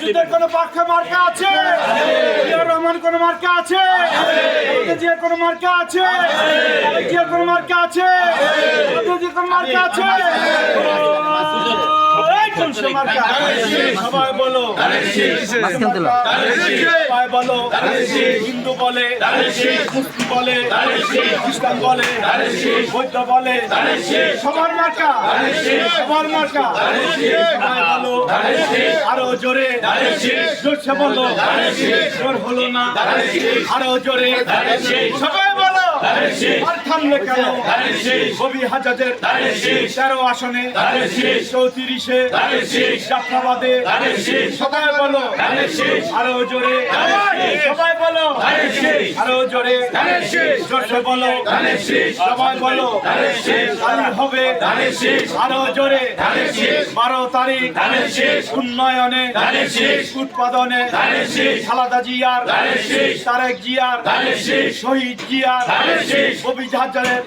মুক্তিযুদ্ধের কোন পক্ষে মার্কা আছে? জিয়াউর রহমান কোন মার্কা আছে? যে কোন মার্কা আছে? যে কোন মার্কা আছে? যে কোন মার্কা আছে? সবাই বলো, সবাই বলো, হিন্দু বলে, মুসলিম বলে, খ্রিস্টান বলে, বৌদ্ধ বলে, সবার মার্কা, সবার মার্কা। সবাই বলো, আরো জোরে, জোরসে বলো, জোর হলো না, আরো জোরে, সবাই বলো। আর থামলে কেন? কবি হাজাদের 13 আসনে 34-এ জাফরাবাদে, সবাই বলো, আরো জোরে, সবাই বলো, আরো জোরে, জোরসে বলো, সবাই বলো, কালী হবে, আরো জোরে, 12 তারিখ উন্নয়নে, উৎপাদনে, খালেদা জিয়ার, তারেক জিয়ার, শহীদ জিয়ার, কবি হাজারের